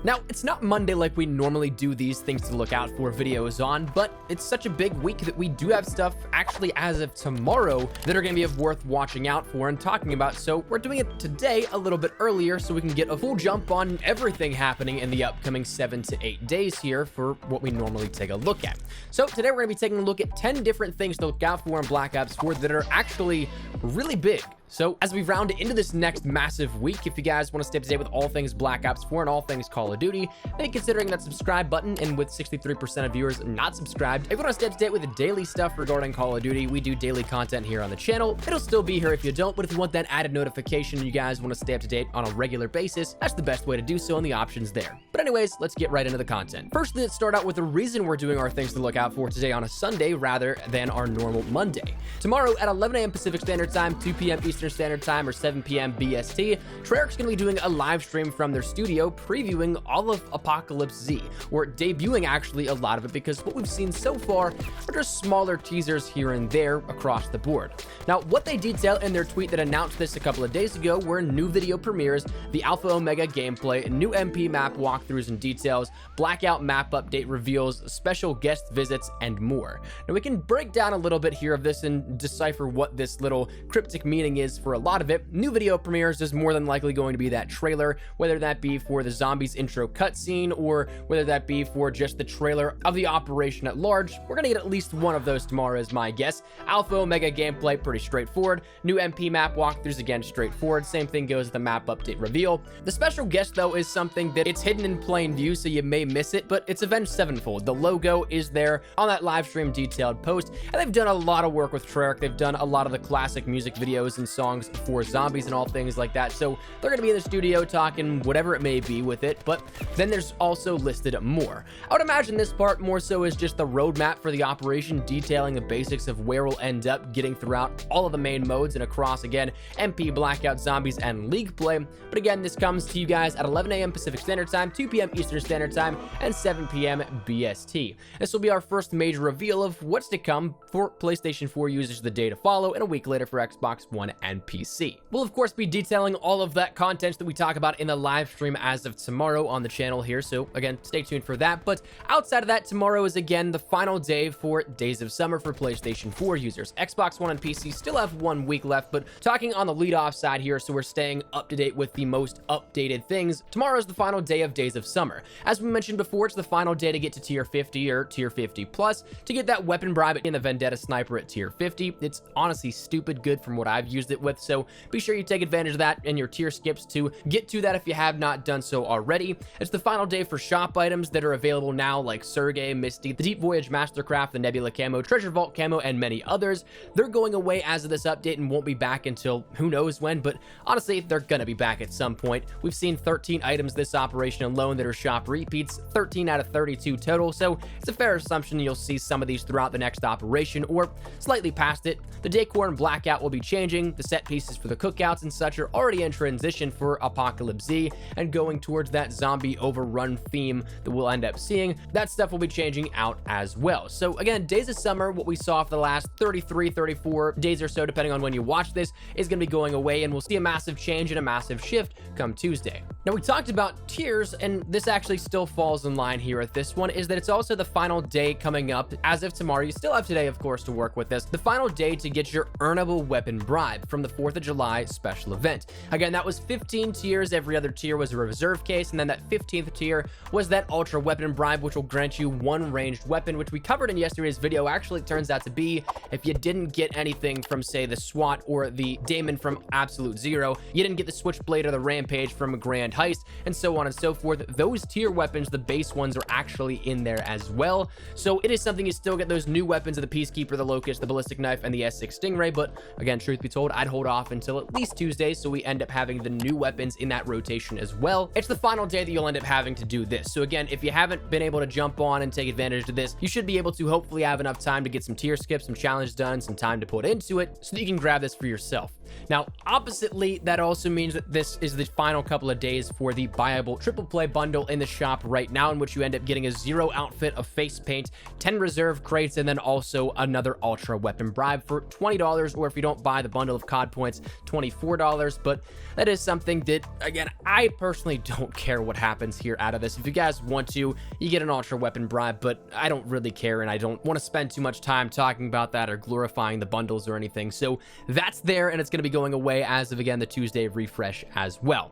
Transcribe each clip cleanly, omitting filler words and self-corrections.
Now, it's not Monday like we normally do these things to look out for videos on, but it's such a big week that we do have stuff actually as of tomorrow that are going to be worth watching out for and talking about. So we're doing it today a little bit earlier so we can get a full jump on everything happening in the upcoming 7 to 8 days here for what we normally take a look at. So today we're going to be taking a look at 10 different things to look out for in Black Ops 4 that are actually really big. So as we round into this next massive week, if you guys want to stay up to date with all things Black Ops 4 and all things Call of Duty, maybe considering that subscribe button, and with 63% of viewers not subscribed, if you want to stay up to date with the daily stuff regarding Call of Duty, we do daily content here on the channel. It'll still be here if you don't, but if you want that added notification and you guys want to stay up to date on a regular basis, that's the best way to do so, and the options there. But anyways, let's get right into the content. First, let's start out with the reason we're doing our things to look out for today on a Sunday rather than our normal Monday. Tomorrow at 11 a.m. Pacific Standard Time, 2 p.m. Eastern Standard Time, or 7 p.m. BST, Treyarch's going to be doing a live stream from their studio previewing all of Apocalypse Z, or debuting actually a lot of it, because what we've seen so far are just smaller teasers here and there across the board. Now, what they detail in their tweet that announced this a couple of days ago were new video premieres, the Alpha Omega gameplay, new MP map walkthroughs and details, Blackout map update reveals, special guest visits, and more. Now, we can break down a little bit here of this and decipher what this little cryptic meaning is for a lot of it. New video premieres is more than likely going to be that trailer, whether that be for the zombies intro cutscene or whether that be for just the trailer of the operation at large. We're gonna get at least one of those tomorrow is my guess. Alpha Omega gameplay, pretty straightforward. New MP map walkthroughs, again, straightforward. Same thing goes with the map update reveal. The special guest, though, is something that it's hidden in plain view, so you may miss it, but it's Avenged Sevenfold. The logo is there on that live stream detailed post, and they've done a lot of work with Treyarch. They've done a lot of the classic music videos and songs for zombies and all things like that, so they're going to be in the studio talking whatever it may be with it. But then there's also listed more. I would imagine this part more so is just the roadmap for the operation, detailing the basics of where we'll end up getting throughout all of the main modes and across, again, MP, Blackout, Zombies, and League play. But again, this comes to you guys at 11 a.m. Pacific Standard Time, 2 p.m. Eastern Standard Time, and 7 p.m. BST. This will be our first major reveal of what's to come for PlayStation 4 users the day to follow, and a week later for Xbox One and PC. We'll of course be detailing all of that content that we talk about in the live stream as of tomorrow on the channel here, so again, stay tuned for that. But outside of that, tomorrow is again the final day for Days of Summer for PlayStation 4 users. Xbox One and PC still have 1 week left, but talking on the lead-off side here, so we're staying up to date with the most updated things. Tomorrow is the final day of Days of Summer. As we mentioned before, it's the final day to get to tier 50 or tier 50 plus to get that weapon bribe in the Vendetta Sniper at tier 50. It's honestly stupid good from what I've used it with, so be sure you take advantage of that in your tier skips to get to that if you have not done so already. It's the final day for shop items that are available now, like Sergei, Misty, the Deep Voyage Mastercraft, the Nebula camo, Treasure Vault camo, and many others. They're going away as of this update and won't be back until who knows when, but honestly, they're gonna be back at some point. We've seen 13 items this operation alone that are shop repeats, 13 out of 32 total, so it's a fair assumption you'll see some of these throughout the next operation or slightly past it. The decor and Blackout will be changing. The set pieces for the cookouts and such are already in transition for Apocalypse Z and going towards that zombie overrun theme that we'll end up seeing. That stuff will be changing out as well. So again, Days of Summer, what we saw for the last 33, 34 days or so, depending on when you watch this, is going to be going away, and we'll see a massive change and a massive shift come Tuesday. Now, we talked about tiers, and this actually still falls in line here at this one, is that it's also the final day coming up as of tomorrow. You still have today, of course, to work with this. The final day to get your earnable weapon bribe from the 4th of July special event. Again, that was 15 tiers. Every other tier was a reserve case, and then that 15th tier was that ultra weapon bribe, which will grant you 1 ranged weapon, which we covered in yesterday's video. Actually, it turns out to be, if you didn't get anything from, say, the SWAT or the Daemon from Absolute Zero, you didn't get the Switchblade or the Rampage from a Grand Heist, and so on and so forth. Those tier weapons, the base ones, are actually in there as well. So it is something you still get those new weapons of the Peacekeeper, the Locust, the Ballistic Knife, and the S6 Stingray. But again, truth be told, I'd hold off until at least Tuesday, so we end up having the new weapons in that rotation as well. It's the final day that you'll end up having to do this. So again, if you haven't been able to jump on and take advantage of this, you should be able to hopefully have enough time to get some tier skips, some challenges done, some time to put into it, so that you can grab this for yourself. Now, oppositely, that also means that this is the final couple of days for the buyable triple play bundle in the shop right now, in which you end up getting a 0 outfit of face paint, 10 reserve crates, and then also another ultra weapon bribe for $20, or if you don't buy the bundle of COD points, $24. But that is something that, again, I personally don't care what happens here out of this. If you guys want to, you get an ultra weapon bribe, but I don't really care, and I don't want to spend too much time talking about that or glorifying the bundles or anything. So that's there, and it's going to be going away as of, again, the Tuesday refresh as well.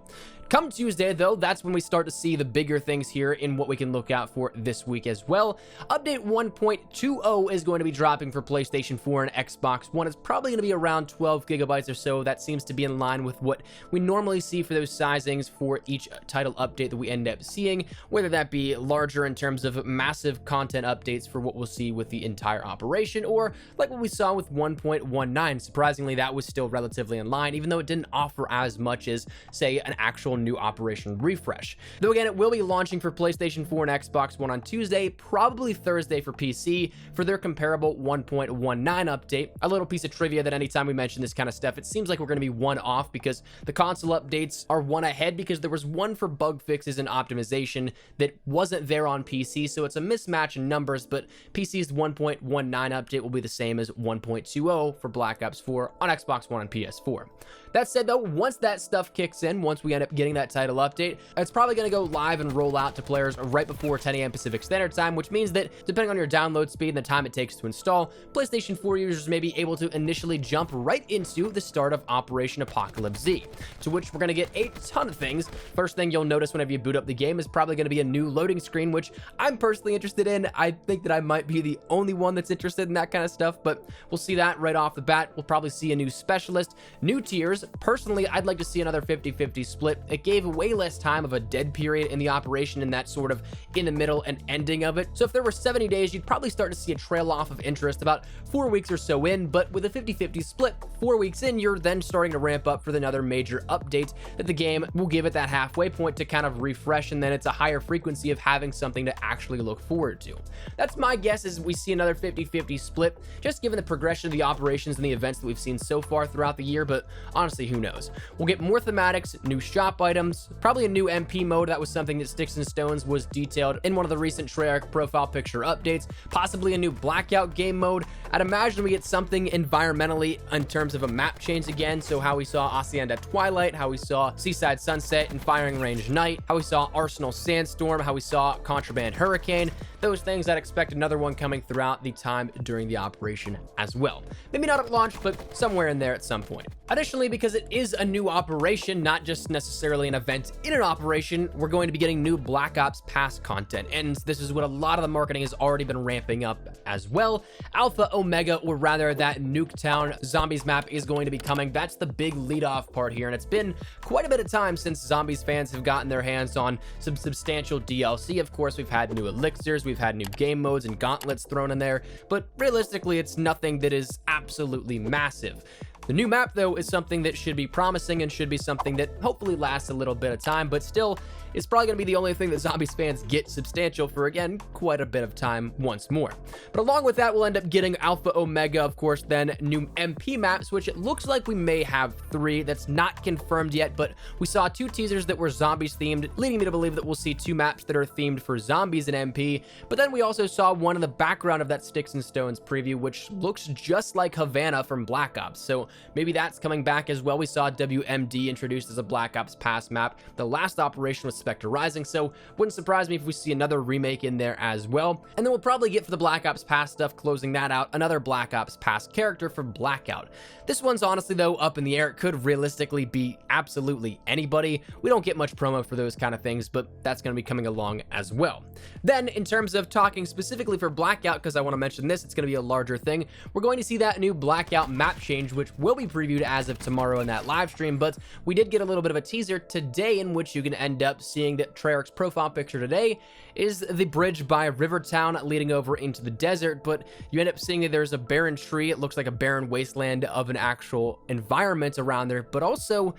Come Tuesday, though, that's when we start to see the bigger things here in what we can look out for this week as well. Update 1.20 is going to be dropping for PlayStation 4 and Xbox One. It's probably going to be around 12 gigabytes or so. That seems to be in line with what we normally see for those sizings for each title update that we end up seeing, whether that be larger in terms of massive content updates for what we'll see with the entire operation, or like what we saw with 1.19. Surprisingly, that was still relatively in line, even though it didn't offer as much as, say, an actual new operation refresh. Though again, it will be launching for PlayStation 4 and Xbox One on Tuesday, probably Thursday for PC for their comparable 1.19 update. A little piece of trivia that anytime we mention this kind of stuff, it seems like we're going to be one off because the console updates are one ahead, because there was one for bug fixes and optimization that wasn't there on PC, so it's a mismatch in numbers, but PC's 1.19 update will be the same as 1.20 for Black Ops 4 on Xbox One and PS4. That said, though, once that stuff kicks in, once we end up getting that title update, it's probably going to go live and roll out to players right before 10 a.m. Pacific Standard Time, which means that depending on your download speed and the time it takes to install, PlayStation 4 users may be able to initially jump right into the start of Operation Apocalypse Z, to which we're going to get a ton of things. First thing you'll notice whenever you boot up the game is probably going to be a new loading screen, which I'm personally interested in. I think that I might be the only one that's interested in that kind of stuff, but we'll see that right off the bat. We'll probably see a new specialist, new tiers. Personally, I'd like to see another 50-50 split. It gave way less time of a dead period in the operation and that sort of in the middle and ending of it. So if there were 70 days, you'd probably start to see a trail off of interest about 4 weeks or so in, but with a 50-50 split, 4 weeks in, you're then starting to ramp up for another major update that the game will give it that halfway point to kind of refresh, and then it's a higher frequency of having something to actually look forward to. That's my guess, is we see another 50-50 split, just given the progression of the operations and the events that we've seen so far throughout the year, but honestly, who knows? We'll get more thematics, new shop items, probably a new MP mode. That was something that Sticks and Stones was detailed in one of the recent Treyarch profile picture updates, possibly a new Blackout game mode. I'd imagine we get something environmentally in terms of a map change again, so how we saw Hacienda Twilight, how we saw Seaside Sunset and Firing Range Night, how we saw Arsenal Sandstorm, how we saw Contraband Hurricane. Those things, I'd expect another one coming throughout the time during the operation as well. Maybe not at launch, but somewhere in there at some point. Additionally, because it is a new operation, not just necessarily an event in an operation, we're going to be getting new Black Ops Pass content, and this is what a lot of the marketing has already been ramping up as well. Alpha Omega, or rather that Nuketown Zombies map, is going to be coming. That's the big lead-off part here, and it's been quite a bit of time since Zombies fans have gotten their hands on some substantial DLC. Of course, we've had new elixirs, we've had new game modes and gauntlets thrown in there, but realistically, it's nothing that is absolutely massive. The new map, though, is something that should be promising and should be something that hopefully lasts a little bit of time, but still is probably going to be the only thing that Zombies fans get substantial for, again, quite a bit of time once more. But along with that, we'll end up getting Alpha Omega, of course, then new MP maps, which it looks like we may have 3. That's not confirmed yet, but we saw 2 teasers that were Zombies themed, leading me to believe that we'll see 2 maps that are themed for Zombies and MP. But then we also saw one in the background of that Sticks and Stones preview, which looks just like Havana from Black Ops, so maybe that's coming back as well. We saw WMD introduced as a Black Ops Pass map. The last operation was Spectre Rising, so wouldn't surprise me if we see another remake in there as well. And then we'll probably get, for the Black Ops Pass stuff, closing that out, another Black Ops Pass character for Blackout. This one's honestly, though, up in the air. It could realistically be absolutely anybody. We don't get much promo for those kind of things, but that's going to be coming along as well. Then, in terms of talking specifically for Blackout, because I want to mention this, it's going to be a larger thing, we're going to see that new Blackout map change, which will be previewed as of tomorrow in that live stream, but we did get a little bit of a teaser today in which you can end up seeing that Treyarch's profile picture today is the bridge by Rivertown leading over into the desert, but you end up seeing that there's a barren tree. It looks like a barren wasteland of an actual environment around there, but also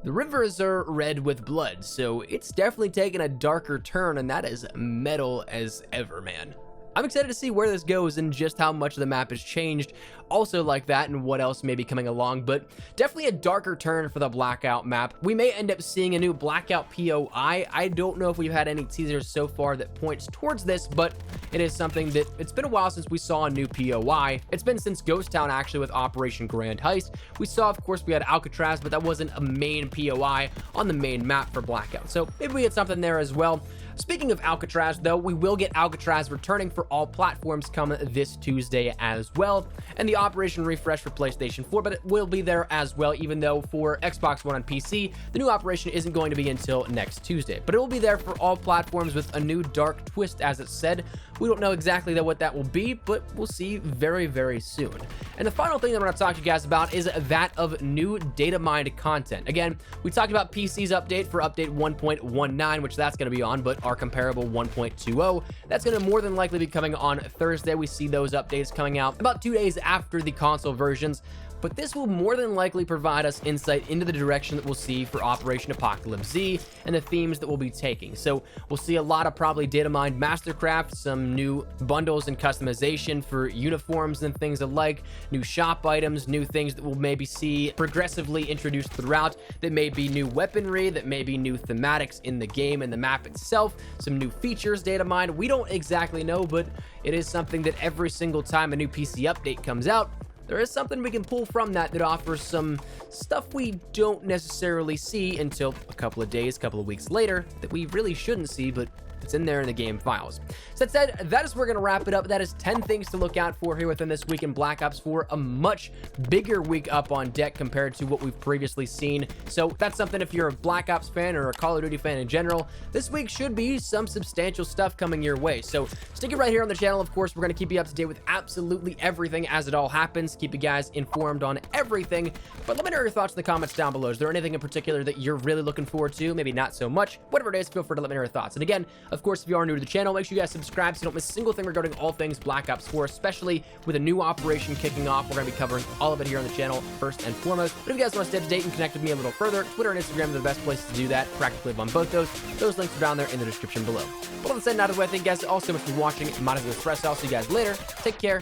the rivers are red with blood, so it's definitely taken a darker turn, and that is metal as ever, man. I'm excited to see where this goes and just how much the map has changed also like that and what else may be coming along, but definitely a darker turn for the Blackout map. We may end up seeing a new Blackout POI. I don't know if we've had any teasers so far that points towards this, but it is something that it's been a while since we saw a new POI. It's been since Ghost Town actually with Operation Grand Heist. We saw, of course, we had Alcatraz, but that wasn't a main POI on the main map for Blackout. So maybe we get something there as well. Speaking of Alcatraz, though, we will get Alcatraz returning for all platforms come this Tuesday as well, and the Operation Refresh for PlayStation 4, but it will be there as well, even though for Xbox One and PC, the new Operation isn't going to be until next Tuesday, but it will be there for all platforms with a new dark twist, as it said. We don't know exactly what that will be, but we'll see very, very soon. And the final thing that I'm going to talk to you guys about is that of new data mined content. Again, we talked about PC's update for update 1.19, which that's going to be on, but our comparable 1.20, that's going to more than likely be coming on Thursday. We see those updates coming out about 2 days after the console versions, but this will more than likely provide us insight into the direction that we'll see for Operation Apocalypse Z and the themes that we'll be taking. So we'll see a lot of probably data mined Mastercraft, some new bundles and customization for uniforms and things alike, new shop items, new things that we'll maybe see progressively introduced throughout, that may be new weaponry, that may be new thematics in the game and the map itself, some new features data mined. We don't exactly know, but it is something that every single time a new PC update comes out, there is something we can pull from that offers some stuff we don't necessarily see until a couple of days, couple of weeks later that we really shouldn't see, but it's in there in the game files. So that said, that is where we're going to wrap it up. That is 10 things to look out for here within this week in Black Ops 4, a much bigger week up on deck compared to what we've previously seen. So that's something, if you're a Black Ops fan or a Call of Duty fan in general, this week should be some substantial stuff coming your way. So stick it right here on the channel. Of course, we're going to keep you up to date with absolutely everything as it all happens, keep you guys informed on everything. But let me know your thoughts in the comments down below. Is there anything in particular that you're really looking forward to? Maybe not so much. Whatever it is, feel free to let me know your thoughts. And again, of course, if you are new to the channel, make sure you guys subscribe so you don't miss a single thing regarding all things Black Ops 4, especially with a new operation kicking off. We're going to be covering all of it here on the channel first and foremost. But if you guys want to stay up to date and connect with me a little further, Twitter and Instagram are the best places to do that. Practically live on both those. Those links are down there in the description below. But all that said, out of the way, thank you guys all so much for watching. I'm out of the Express. I'll see you guys later. Take care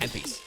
and peace.